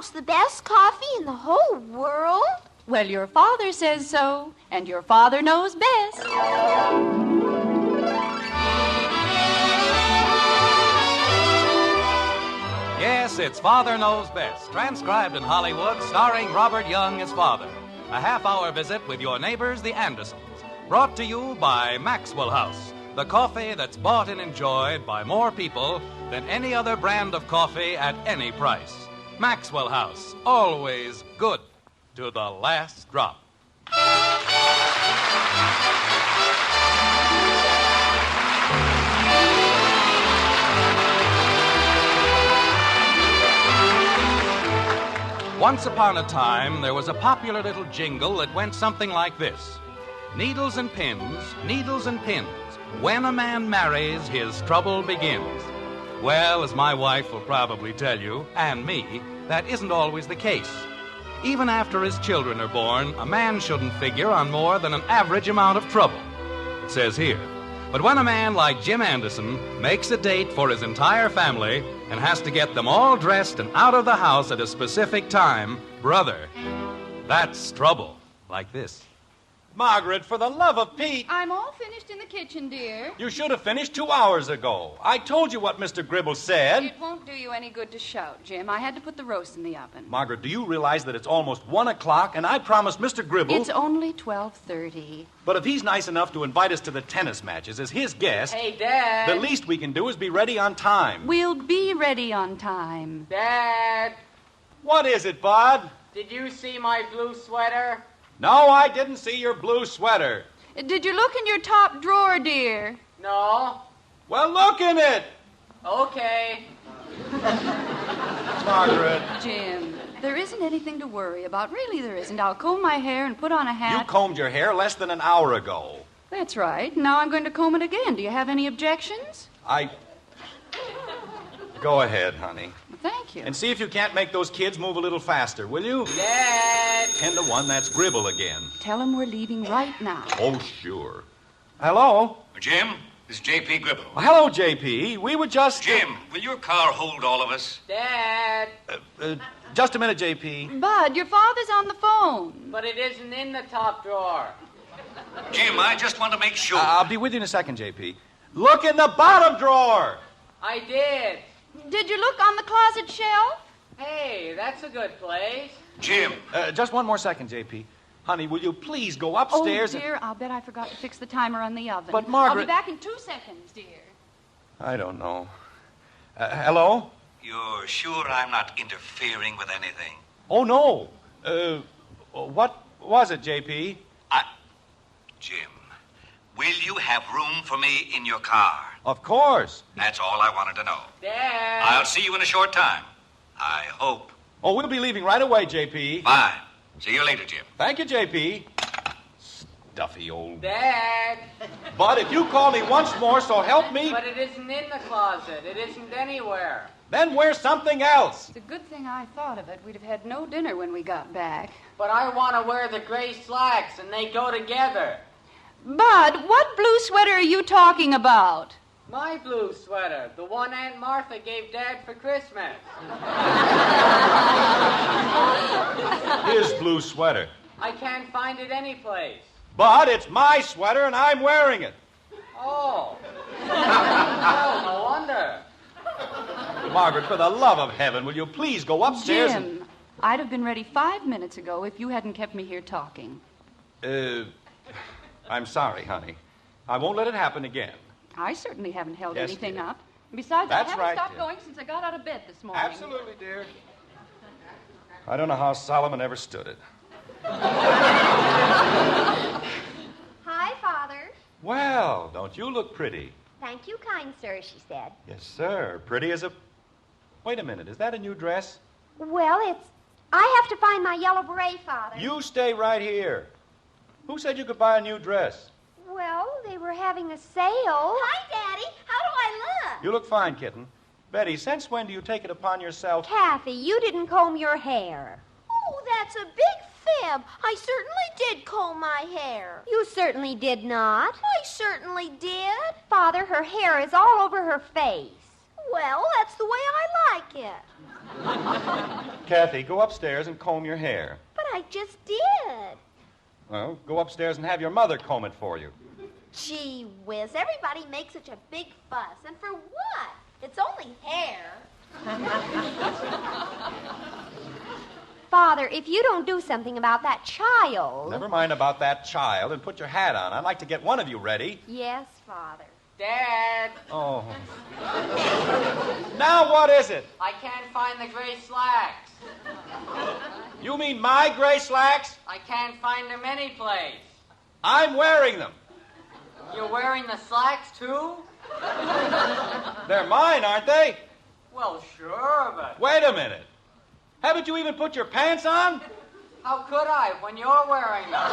house the best coffee in the whole world? Well, your father says so, and your father knows best. Yes, it's Father Knows Best, transcribed in Hollywood, starring Robert Young as father. A half-hour visit with your neighbors, the Andersons. Brought to you by Maxwell House, the coffee that's bought and enjoyed by more people than any other brand of coffee at any price. Maxwell House, always good to the last drop. Once upon a time, there was a popular little jingle that went something like this. Needles and pins, when a man marries, his trouble begins. Well, as my wife will probably tell you, and me, that isn't always the case. Even after his children are born, a man shouldn't figure on more than an average amount of trouble. It says here. But when a man like Jim Anderson makes a date for his entire family and has to get them all dressed and out of the house at a specific time, brother, that's trouble. Like this. Margaret, for the love of Pete. I'm all finished in the kitchen, dear. You should have finished 2 hours ago. I told you what Mr. Gribble said. It won't do you any good to shout, Jim. I had to put the roast in the oven. Margaret, do you realize that it's almost 1 o'clock and I promised Mr. Gribble... It's only 12:30. But if he's nice enough to invite us to the tennis matches as his guest... Hey, Dad. The least we can do is be ready on time. We'll be ready on time. Dad, What is it, Bud? did you see my blue sweater? No, I didn't see your blue sweater. Did you look in your top drawer, dear? No. Well, look in it. Okay. Margaret. Jim, there isn't anything to worry about. Really, there isn't. I'll comb my hair and put on a hat. You combed your hair less than an hour ago. That's right. Now I'm going to comb it again. Do you have any objections? Go ahead, honey. Thank you. And see if you can't make those kids move a little faster, will you? Dad. 10 to 1, that's Gribble again. Tell them we're leaving right now. Oh, sure. Hello? Jim, this is J.P. Gribble. Well, hello, J.P. We were just... Jim, will your car hold all of us? Dad. Just a minute, J.P. Bud, your father's on the phone. But it isn't in the top drawer. Jim, I just want to make sure. I'll be with you in a second, J.P. Look in the bottom drawer. I did. Did you look on the closet shelf? Hey, that's a good place. Jim. Just one more second, J.P. Honey, will you please go upstairs? Oh, dear, I'll bet I forgot to fix the timer on the oven. But, Margaret... I'll be back in 2 seconds, dear. I don't know. Hello? You're sure I'm not interfering with anything? Oh, no. What was it, J.P.? Jim, will you have room for me in your car? Of course. That's all I wanted to know. Dad. I'll see you in a short time. I hope. Oh, we'll be leaving right away, J.P. Fine. See you later, Jim. Thank you, J.P. Stuffy old... Dad. But if you call me once more, so help me... But it isn't in the closet. It isn't anywhere. Then wear something else. It's a good thing I thought of it. We'd have had no dinner when we got back. But I want to wear the gray slacks, and they go together. Bud, what blue sweater are you talking about? My blue sweater, the one Aunt Martha gave Dad for Christmas. His blue sweater. I can't find it anyplace. But it's my sweater, and I'm wearing it. Oh. Oh, no wonder. Margaret, for the love of heaven, will you please go upstairs Jim, I'd have been ready 5 minutes ago if you hadn't kept me here talking. I'm sorry, honey. I won't let it happen again. I certainly haven't held Yes, anything dear. up. Besides, That's I haven't right, stopped dear. going since I got out of bed this morning. Absolutely, dear. I don't know how Solomon ever stood it. Hi, Father. Well, don't you look pretty? Thank you, kind sir, she said. Yes, sir. Pretty as a... Wait a minute. Is that a new dress? Well, I have to find my yellow beret, Father. You stay right here. Who said you could buy a new dress? Well, they were having a sale. Hi, Daddy. How do I look? You look fine, kitten. Betty, since when do you take it upon yourself... Kathy, you didn't comb your hair. Oh, that's a big fib. I certainly did comb my hair. You certainly did not. I certainly did. Father, her hair is all over her face. Well, that's the way I like like it. Kathy, go upstairs and comb your hair. But I just did. Well, go upstairs and have your mother comb it for you. Gee whiz, everybody makes such a big fuss. And for what? It's only hair. Father, if you don't do something about that child... Never mind about that child and put your hat on. I'd like to get one of you ready. Yes, Father. Dad, Oh. Now what is it? I can't find the gray slacks. You mean my gray slacks? I can't find them anyplace. I'm wearing them. You're wearing the slacks, too? They're mine, aren't they? Well, sure, but Wait a minute. Haven't you even put your pants on? how could I when you're wearing them?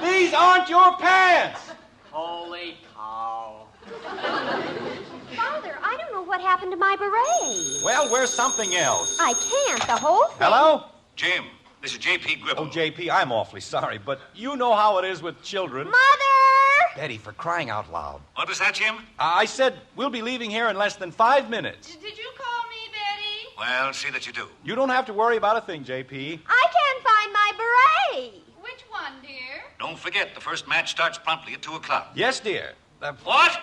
These aren't your pants. Holy cow. Father, I don't know what happened to my beret. Well, wear something else. I can't. The whole thing... Hello? Jim, this is J.P. Gribble. Oh, J.P., I'm awfully sorry, but you know how it is with children. Mother! Betty, for crying out loud. What was that, Jim? I said we'll be leaving here in less than 5 minutes. Did you call me, Betty? Well, see that you do. You don't have to worry about a thing, J.P. I can't find my beret. Which one, dear? Don't forget, the first match starts promptly at 2 o'clock. Yes, dear. What?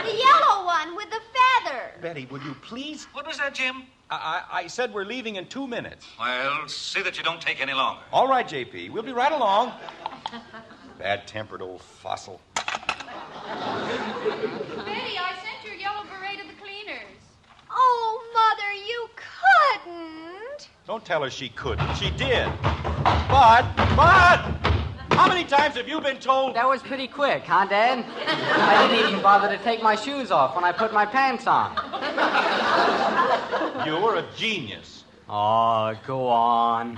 The yellow one with the feather. Betty, will you please? What was that, Jim? I said we're leaving in 2 minutes. Well, see that you don't take any longer. All right, J.P., we'll be right along. Bad-tempered old fossil. Betty, I sent your yellow beret to the cleaners. Oh, Mother, you couldn't. Don't tell her she couldn't. She did. But, how many times have you been told... That was pretty quick, huh, Dad? I didn't even bother to take my shoes off when I put my pants on. You were a genius. Oh, go on.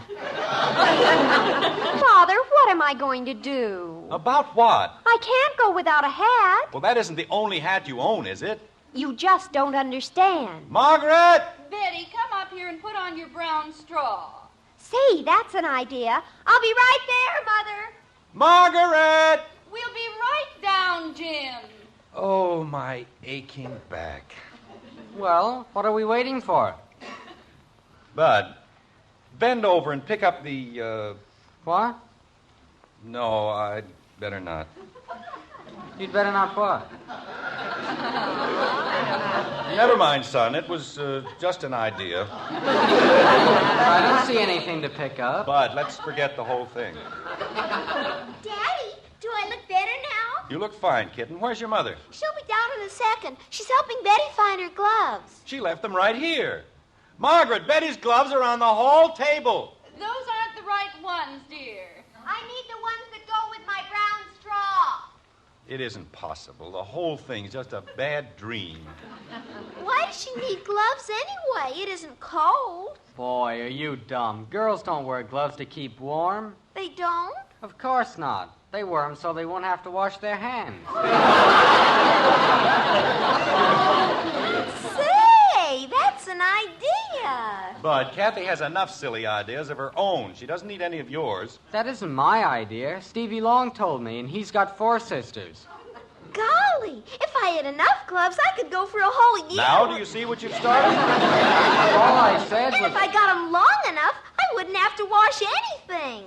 Father, what am I going to do? About what? I can't go without a hat. Well, that isn't the only hat you own, is it? You just don't understand. Margaret! Betty, come up here and put on your brown straw. Say, that's an idea. I'll be right there, Mother. Margaret! We'll be right down, Jim. Oh, my aching back. Well, what are we waiting for? Bud, bend over and pick up the, What? No, I'd better not. You'd better not what? Never mind, son. It was just an idea. I don't see anything to pick up. Bud, let's forget the whole thing. Daddy, do I look better now? You look fine, kitten. Where's your mother? She'll be down in a second. She's helping Betty find her gloves. She left them right here. Margaret, Betty's gloves are on the hall table. Those aren't the right ones, dear. I need the ones that go with my brown straw. It isn't possible. The whole thing's just a bad dream. Why does she need gloves anyway? It isn't cold. Boy, are you dumb. Girls don't wear gloves to keep warm. They don't? Of course not. They wear them so they won't have to wash their hands. Say, that's an idea. Bud, Kathy has enough silly ideas of her own. She doesn't need any of yours. That isn't my idea. Stevie Long told me, and he's got 4 sisters. Golly, if I had enough gloves, I could go for a whole year. Now do you see what you've started? All I said And was... if I got them long enough, I wouldn't have to wash anything.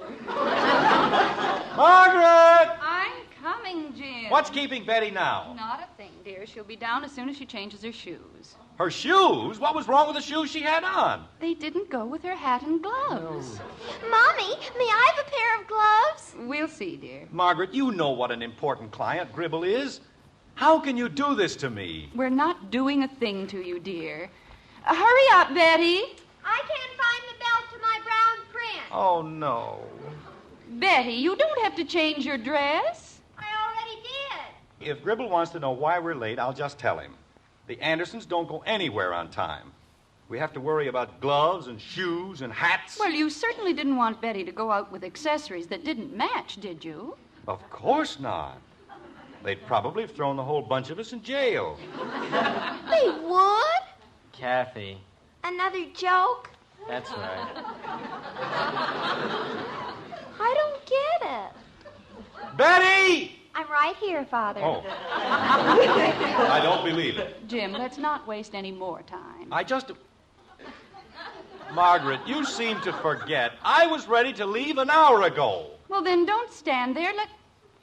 Margaret! I'm coming, Jim. What's keeping Betty now? Not a thing, dear. She'll be down as soon as she changes her shoes. Her shoes? What was wrong with the shoes she had on? They didn't go with her hat and gloves. Mommy, may I have a pair of gloves? We'll see, dear. Margaret, you know what an important client Gribble is. How can you do this to me? We're not doing a thing to you, dear. Hurry up, Betty. I can't find the belt to my brown print. Oh, no. Betty, you don't have to change your dress. I already did. If Gribble wants to know why we're late, I'll just tell him. The Andersons don't go anywhere on time. We have to worry about gloves and shoes and hats. Well, you certainly didn't want Betty to go out with accessories that didn't match, did you? Of course not. They'd probably have thrown the whole bunch of us in jail. They would? Kathy, Another joke? that's right. I don't get it. Betty! I'm right here, Father. Oh. I don't believe it. Jim, let's not waste any more time. I just... Margaret, you seem to forget. I was ready to leave an hour ago. Well, then don't stand there.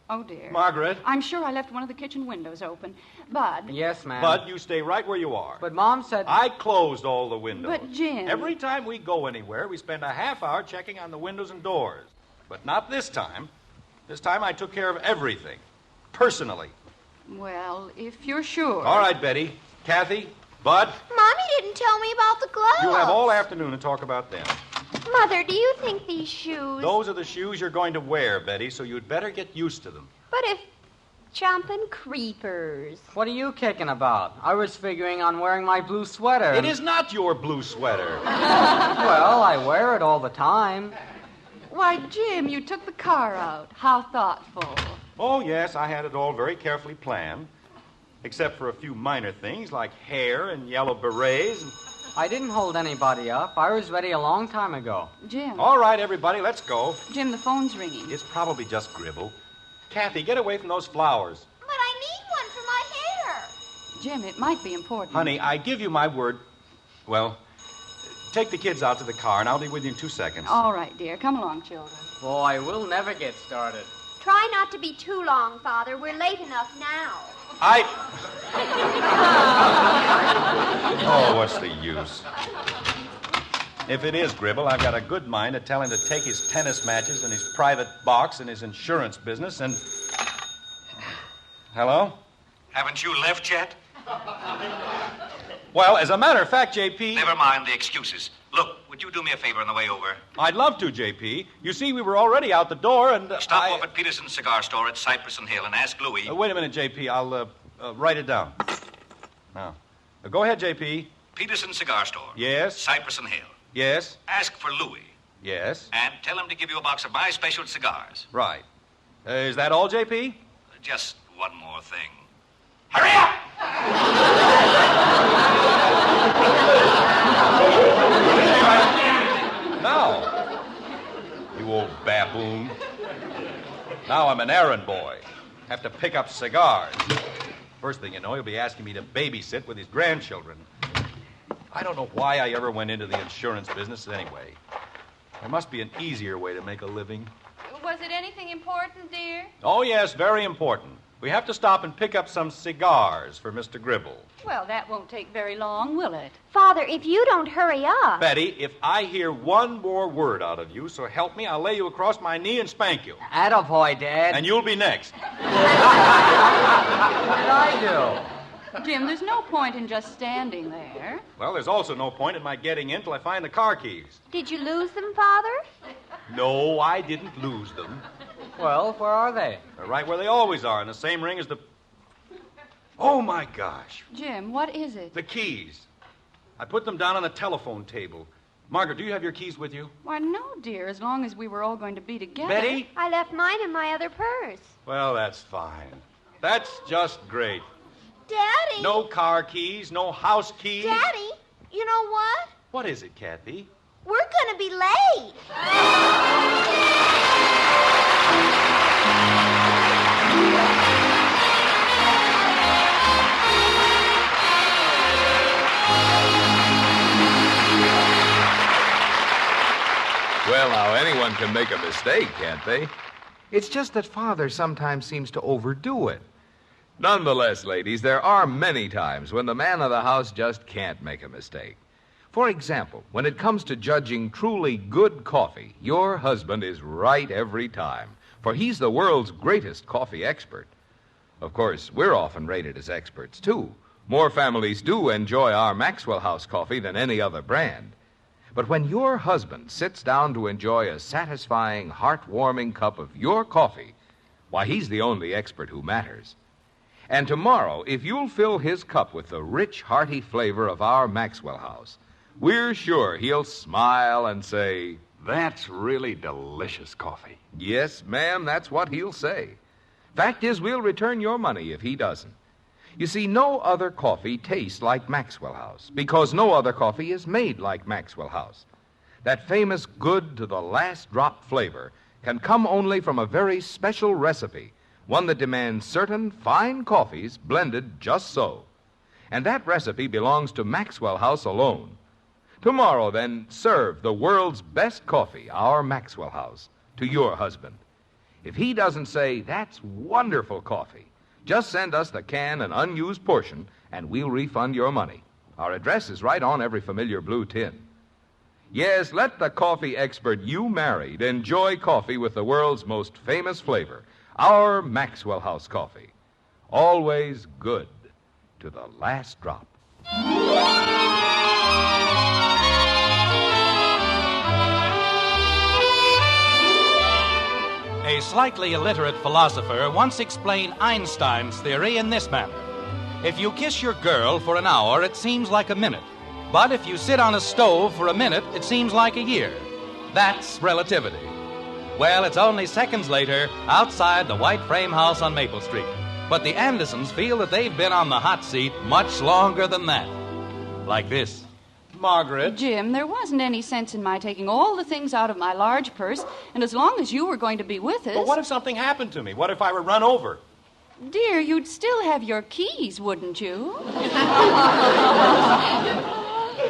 Oh, dear. Margaret. I'm sure I left one of the kitchen windows open. Bud. Yes, ma'am. Bud, you stay right where you are. But Mom said... I closed all the windows. But, Jim... Every time we go anywhere, we spend a half hour checking on the windows and doors. But not this time. This time I took care of everything. Personally. Well, if you're sure. All right, Betty. Kathy. Bud. Mommy didn't tell me about the gloves. You'll have all afternoon to talk about them. Mother, do you think these shoes... Those are the shoes you're going to wear, Betty, so you'd better get used to them. But if... Jumping creepers. What are you kicking about? I was figuring on wearing my blue sweater. It is not your blue sweater. Well, I wear it all the time. Why, Jim, you took the car out. How thoughtful. Oh, yes, I had it all very carefully planned. Except for a few minor things like hair and yellow berets. I didn't hold anybody up. I was ready a long time ago. Jim. All right, everybody, let's go. Jim, the phone's ringing. It's probably just Gribble. Kathy, get away from those flowers. But I need one for my hair. Jim, it might be important. Honey, I give you my word. Well, take the kids out to the car, and I'll be with you in 2 seconds. All right, dear. Come along, children. Boy, we'll never get started. Try not to be too long, Father. We're late enough now. Oh, what's the use? If it is Gribble, I've got a good mind to tell him to take his tennis matches and his private box and his insurance business and... Hello? Haven't you left yet? Well, as a matter of fact, J.P. Never mind the excuses. Look, would you do me a favor on the way over? I'd love to, J.P. You see, we were already out the door and... Stop off at Peterson's cigar store at Cypress and Hill and ask Louis... wait a minute, J.P. I'll write it down. Now, go ahead, J.P. Peterson's cigar store. Yes? Cypress and Hill. Yes? Ask for Louis. Yes? And tell him to give you a box of my special cigars. Right. Is that all, J.P.? Just one more thing. Hurry up! Now, you old baboon. Now I'm an errand boy. Have to pick up cigars. First thing you know, he'll be asking me to babysit with his grandchildren. I don't know why I ever went into the insurance business anyway. There must be an easier way to make a living. Was it anything important, dear? Oh, yes, very important. We have to stop and pick up some cigars for Mr. Gribble. Well, that won't take very long, will it? Father, if you don't hurry up... Betty, if I hear one more word out of you, so help me, I'll lay you across my knee and spank you. Attaboy, Dad. And you'll be next. What did I do? Jim, there's no point in just standing there. Well, there's also no point in my getting in till I find the car keys. Did you lose them, Father? No, I didn't lose them. Well, where are they? They're right where they always are, in the same ring as the... Oh, my gosh. Jim, what is it? The keys. I put them down on the telephone table. Margaret, do you have your keys with you? Why, no, dear, as long as we were all going to be together. Betty? I left mine in my other purse. Well, that's fine. That's just great. Daddy! No car keys, no house keys. Daddy, you know what? What is it, Kathy? We're gonna be late. Well, now, anyone can make a mistake, can't they? It's just that Father sometimes seems to overdo it. Nonetheless, ladies, there are many times when the man of the house just can't make a mistake. For example, when it comes to judging truly good coffee, your husband is right every time, for he's the world's greatest coffee expert. Of course, we're often rated as experts, too. More families do enjoy our Maxwell House coffee than any other brand. But when your husband sits down to enjoy a satisfying, heart-warming cup of your coffee, why, he's the only expert who matters. And tomorrow, if you'll fill his cup with the rich, hearty flavor of our Maxwell House, we're sure he'll smile and say, "That's really delicious coffee." "Yes, ma'am, that's what he'll say." Fact is, we'll return your money if he doesn't. You see, no other coffee tastes like Maxwell House, because no other coffee is made like Maxwell House. That famous good to the last drop flavor can come only from a very special recipe, one that demands certain fine coffees blended just so. And that recipe belongs to Maxwell House alone. Tomorrow, then, serve the world's best coffee, our Maxwell House, to your husband. If he doesn't say, "That's wonderful coffee," just send us the can and unused portion, and we'll refund your money. Our address is right on every familiar blue tin. Yes, let the coffee expert you married enjoy coffee with the world's most famous flavor, our Maxwell House coffee. Always good to the last drop. A slightly illiterate philosopher once explained Einstein's theory in this manner. If you kiss your girl for an hour, it seems like a minute. But if you sit on a stove for a minute, it seems like a year. That's relativity. Well, it's only seconds later outside the white frame house on Maple Street. But the Andersons feel that they've been on the hot seat much longer than that. Like this. Margaret. Jim, there wasn't any sense in my taking all the things out of my large purse, and as long as you were going to be with us... But what if something happened to me? What if I were run over? Dear, you'd still have your keys, wouldn't you?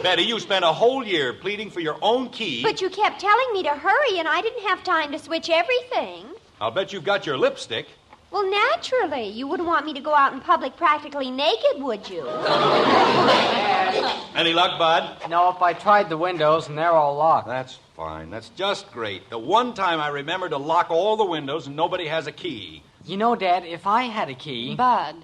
Betty, you spent a whole year pleading for your own key. But you kept telling me to hurry, and I didn't have time to switch everything. I'll bet you've got your lipstick. Well, naturally. You wouldn't want me to go out in public practically naked, would you? Any luck, Bud? Nope, I tried the windows, and they're all locked. That's fine. That's just great. The one time I remember to lock all the windows and nobody has a key. You know, Dad, if I had a key... Bud,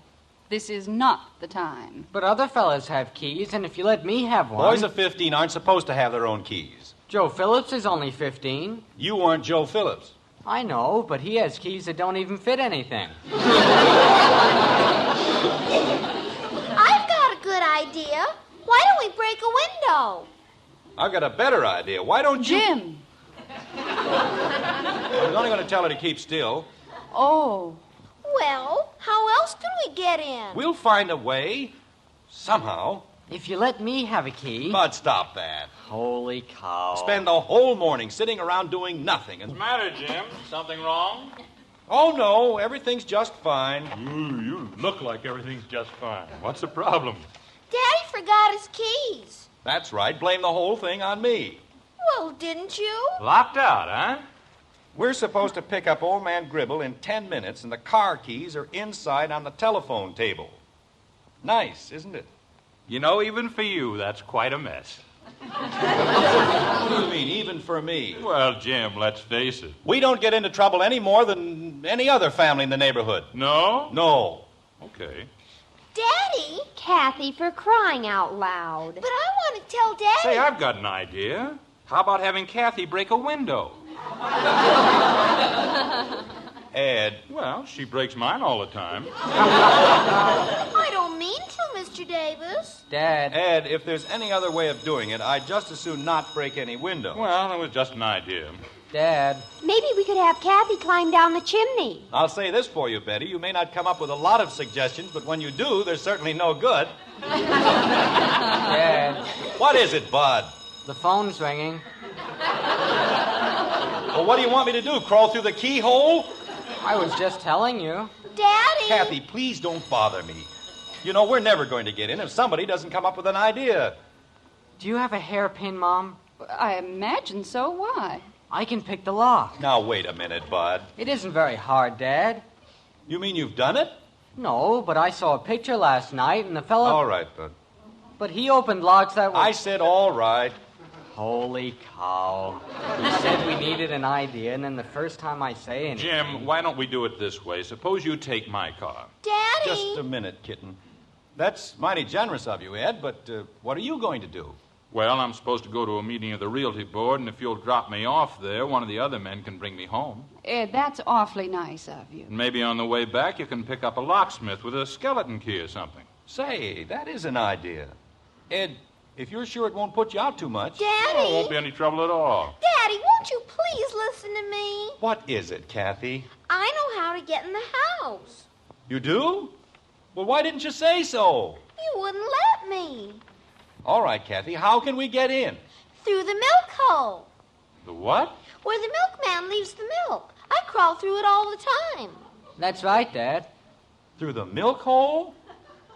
this is not the time. But other fellas have keys, and if you let me have one... Boys of 15 aren't supposed to have their own keys. Joe Phillips is only 15. You aren't Joe Phillips. I know, but he has keys that don't even fit anything. I've got a good idea. Why don't we break a window? I've got a better idea. Why don't you... Jim! I was only going to tell her to keep still. Oh. Well, how else can we get in? We'll find a way. Somehow. If you let me have a key... Bud, stop that. Holy cow. Spend the whole morning sitting around doing nothing. What's the matter, Jim? Something wrong? Oh, no. Everything's just fine. You look like everything's just fine. What's the problem? Daddy forgot his keys. That's right. Blame the whole thing on me. Well, didn't you? Locked out, huh? We're supposed to pick up Old Man Gribble in 10 minutes, and the car keys are inside on the telephone table. Nice, isn't it? You know, even for you, that's quite a mess. What do you mean, even for me? Well, Jim, let's face it. We don't get into trouble any more than any other family in the neighborhood. No? No. Okay. Daddy? Kathy, for crying out loud. But I want to tell Daddy. Say, I've got an idea. How about having Kathy break a window? Ed. Well, she breaks mine all the time. I don't mean to, Mr. Davis. Dad. Ed, if there's any other way of doing it, I'd just as soon not break any window. Well, it was just an idea. Dad. Maybe we could have Kathy climb down the chimney. I'll say this for you, Betty. You may not come up with a lot of suggestions, but when you do, they're certainly no good. Dad. What is it, Bud? The phone's ringing. Well, what do you want me to do, crawl through the keyhole? I was just telling you. Daddy! Kathy, please don't bother me. You know, we're never going to get in if somebody doesn't come up with an idea. Do you have a hairpin, Mom? I imagine so. Why? I can pick the lock. Now, wait a minute, Bud. It isn't very hard, Dad. You mean you've done it? No, but I saw a picture last night, and the fellow... All right, Bud. But he opened locks that were... I said all right. Holy cow. He said we needed an idea, and then the first time I say anything... Jim, why don't we do it this way? Suppose you take my car. Daddy! Just a minute, kitten. That's mighty generous of you, Ed, but what are you going to do? Well, I'm supposed to go to a meeting of the Realty Board, and if you'll drop me off there, one of the other men can bring me home. Ed, that's awfully nice of you. And maybe on the way back, you can pick up a locksmith with a skeleton key or something. Say, that is an idea. Ed, if you're sure it won't put you out too much... Daddy! Well, it won't be any trouble at all. Daddy, won't you please listen to me? What is it, Kathy? I know how to get in the house. You do? Well, why didn't you say so? You wouldn't let me. All right, Kathy, how can we get in? Through the milk hole. The what? Where the milkman leaves the milk. I crawl through it all the time. That's right, Dad. Through the milk hole?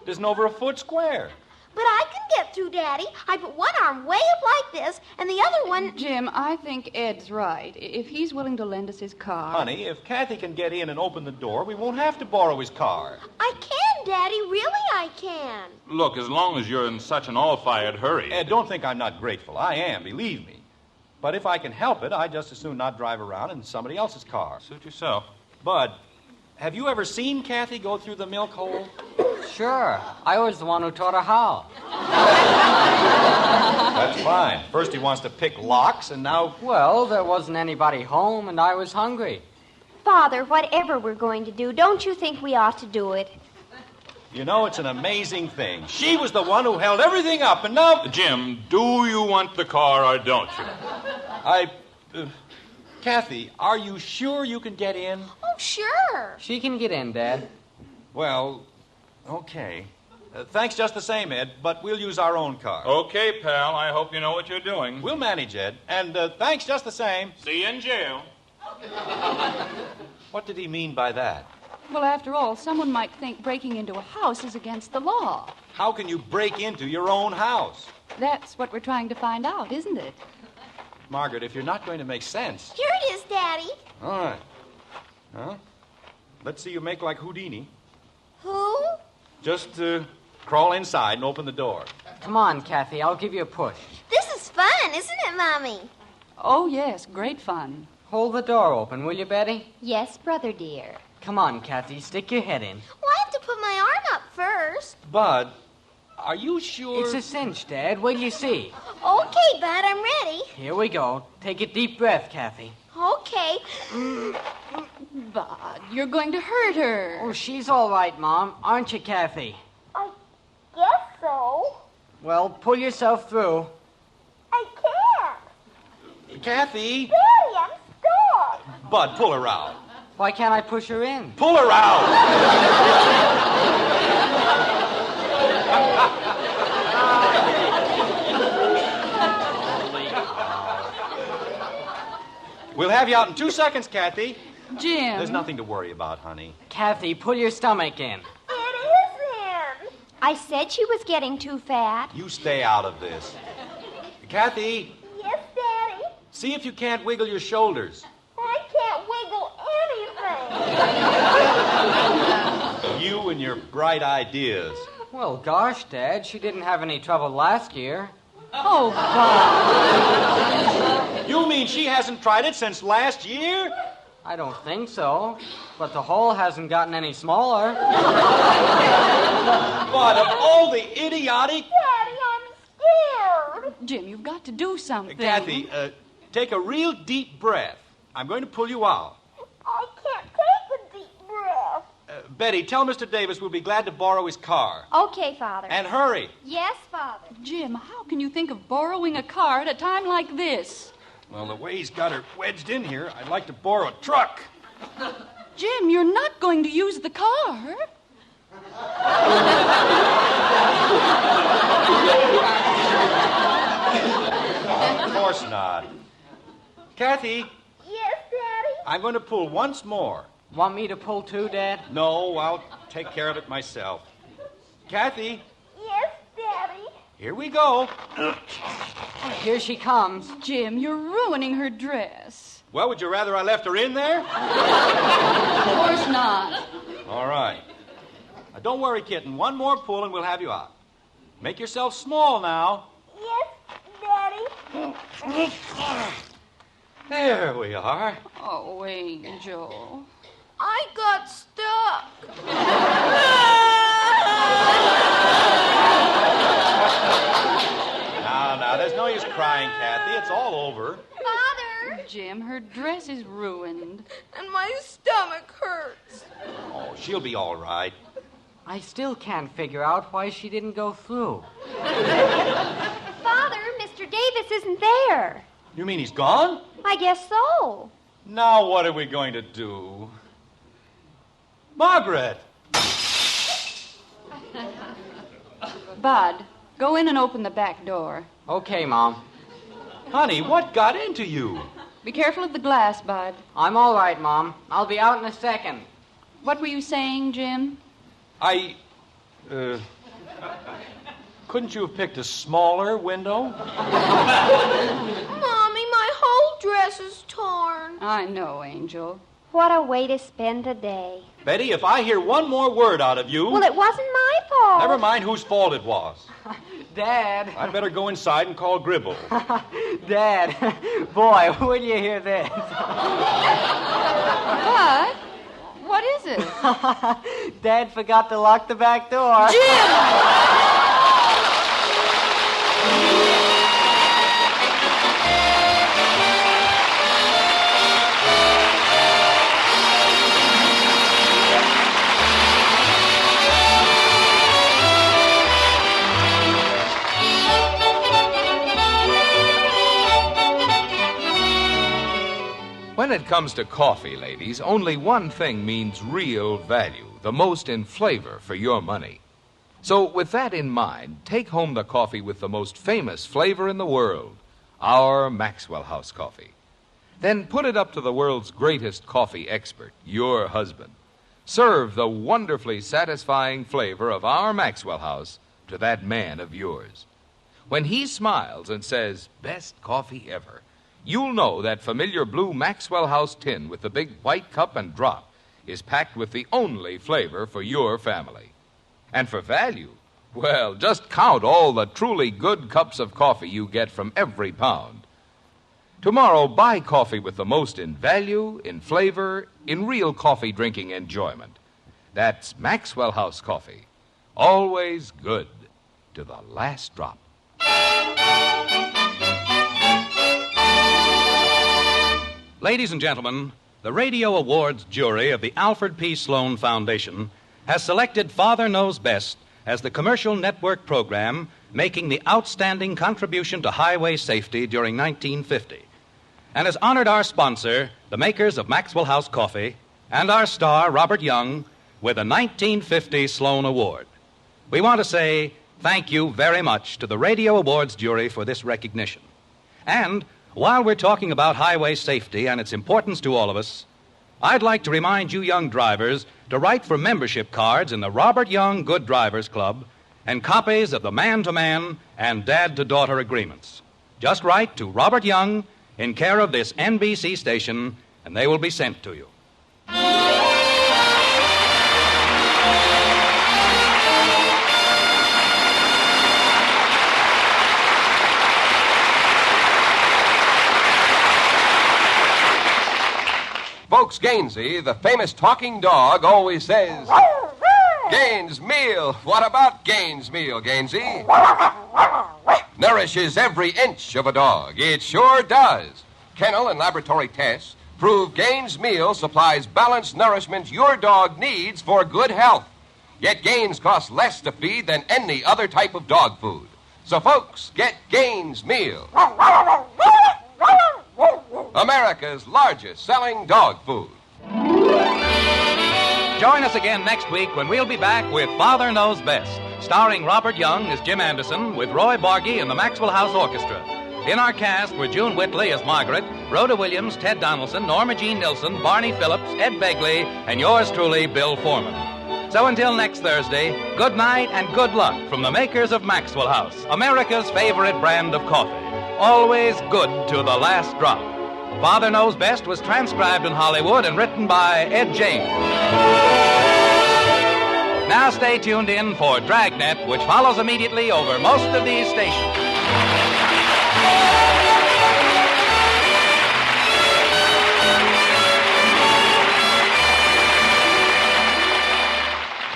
It isn't over a foot square. But I can get through, Daddy. I put one arm way up like this, and the other one... Jim, I think Ed's right. If he's willing to lend us his car... Honey, if Kathy can get in and open the door, we won't have to borrow his car. I can, Daddy. Really, I can. Look, as long as you're in such an all-fired hurry. Ed, don't think I'm not grateful. I am, believe me. But if I can help it, I'd just as soon not drive around in somebody else's car. Suit yourself. Bud, have you ever seen Kathy go through the milk hole? Sure. I was the one who taught her how. That's fine. First he wants to pick locks, and now... Well, there wasn't anybody home, and I was hungry. Father, whatever we're going to do, don't you think we ought to do it? You know, it's an amazing thing. She was the one who held everything up, and now... Jim, do you want the car or don't you? Kathy, are you sure you can get in? Oh, sure. She can get in, Dad. Well, okay. Thanks just the same, Ed, but we'll use our own car. Okay, pal. I hope you know what you're doing. We'll manage, Ed. And thanks just the same. See you in jail. What did he mean by that? Well, after all, someone might think breaking into a house is against the law. How can you break into your own house? That's what we're trying to find out, isn't it? Margaret, if you're not going to make sense... Here it is, Daddy. All right. Huh? Let's see you make like Houdini. Who? Just crawl inside and open the door. Come on, Kathy. I'll give you a push. This is fun, isn't it, Mommy? Oh, yes, great fun. Hold the door open, will you, Betty? Yes, brother dear. Come on, Kathy. Stick your head in. Well, I have to put my arm up first. Bud, are you sure... It's a cinch, Dad. Wait till you see. Okay, Bud, I'm ready. Here we go. Take a deep breath, Kathy. Okay. Bud, you're going to hurt her. Oh, she's all right, Mom. Aren't you, Kathy? I guess so. Well, pull yourself through. I can't. Kathy! Daddy, I'm stuck. Bud, pull her out. Why can't I push her in? Pull her out! We'll have you out in 2 seconds, Kathy. Jim. There's nothing to worry about, honey. Kathy, pull your stomach in. It is in. I said she was getting too fat. You stay out of this. Kathy, Yes, Daddy. see if you can't wiggle your shoulders. I can't wiggle anything. You and your bright ideas. Well, gosh, Dad, she didn't have any trouble last year. Oh, Bud. You mean she hasn't tried it since last year? I don't think so. But the hole hasn't gotten any smaller. But of all the idiotic... Daddy, I'm scared. Jim, you've got to do something. Kathy, take a real deep breath. I'm going to pull you out. I can't take a deep breath. Betty, tell Mr. Davis we'll be glad to borrow his car. Okay, Father. And hurry. Yes, Father. Jim, how can you think of borrowing a car at a time like this? Well, the way he's got her wedged in here, I'd like to borrow a truck. Jim, you're not going to use the car. Of course not. Kathy, Yes, Daddy. I'm going to pull once more. Want me to pull too, Dad? No, I'll take care of it myself. Kathy, Yes, Daddy. here we go. Here she comes. Jim, you're ruining her dress. Well, would you rather I left her in there? Of course not. All right. Now, don't worry, kitten. One more pull and we'll have you out. Make yourself small now. Yes, Daddy. There we are. Oh, Angel. I got stuck. Now, there's no use crying, Kathy. It's all over. Father. Jim, her dress is ruined. And my stomach hurts. Oh, she'll be all right. I still can't figure out why she didn't go through. Father, Mr. Davis isn't there. You mean he's gone? I guess so. Now what are we going to do? Margaret! Bud, go in and open the back door. Okay, Mom. Honey, what got into you? Be careful of the glass, Bud. I'm all right, Mom. I'll be out in a second. What were you saying, Jim? Couldn't you have picked a smaller window? Mommy, my whole dress is torn. I know, Angel. What a way to spend a day. Betty, if I hear one more word out of you... Well, it wasn't my fault. Never mind whose fault it was. Dad. I'd better go inside and call Gribble. Dad. Boy, will you hear this? What? What is it? Dad forgot to lock the back door. Jim! When it comes to coffee, ladies, only one thing means real value, the most in flavor for your money. So with that in mind, take home the coffee with the most famous flavor in the world, our Maxwell House coffee. Then put it up to the world's greatest coffee expert, your husband. Serve the wonderfully satisfying flavor of our Maxwell House to that man of yours. When he smiles and says, "Best coffee ever," you'll know that familiar blue Maxwell House tin with the big white cup and drop is packed with the only flavor for your family. And for value, well, just count all the truly good cups of coffee you get from every pound. Tomorrow, buy coffee with the most in value, in flavor, in real coffee drinking enjoyment. That's Maxwell House coffee. Always good to the last drop. Ladies and gentlemen, the Radio Awards jury of the Alfred P. Sloan Foundation has selected Father Knows Best as the commercial network program making the outstanding contribution to highway safety during 1950, and has honored our sponsor, the makers of Maxwell House Coffee, and our star, Robert Young, with a 1950 Sloan Award. We want to say thank you very much to the Radio Awards jury for this recognition. And while we're talking about highway safety and its importance to all of us, I'd like to remind you young drivers to write for membership cards in the Robert Young Good Drivers Club and copies of the man-to-man and dad-to-daughter agreements. Just write to Robert Young in care of this NBC station, and they will be sent to you. Folks, Gainsey, the famous talking dog, always says, "Gaines Meal. What about Gaines Meal, Gainsey? Nourishes every inch of a dog. It sure does. Kennel and laboratory tests prove Gaines Meal supplies balanced nourishment your dog needs for good health. Yet Gaines costs less to feed than any other type of dog food. So, folks, get Gaines Meal. America's largest selling dog food. Join us again next week when we'll be back with Father Knows Best, starring Robert Young as Jim Anderson with Roy Bargy and the Maxwell House Orchestra. In our cast were June Whitley as Margaret, Rhoda Williams, Ted Donaldson, Norma Jean Nilsson, Barney Phillips, Ed Begley, and yours truly, Bill Foreman. So until next Thursday, good night and good luck from the makers of Maxwell House, America's favorite brand of coffee. Always good to the last drop. Father Knows Best was transcribed in Hollywood and written by Ed James. Now stay tuned in for Dragnet, which follows immediately over most of these stations.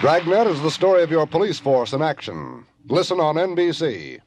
Dragnet is the story of your police force in action. Listen on NBC.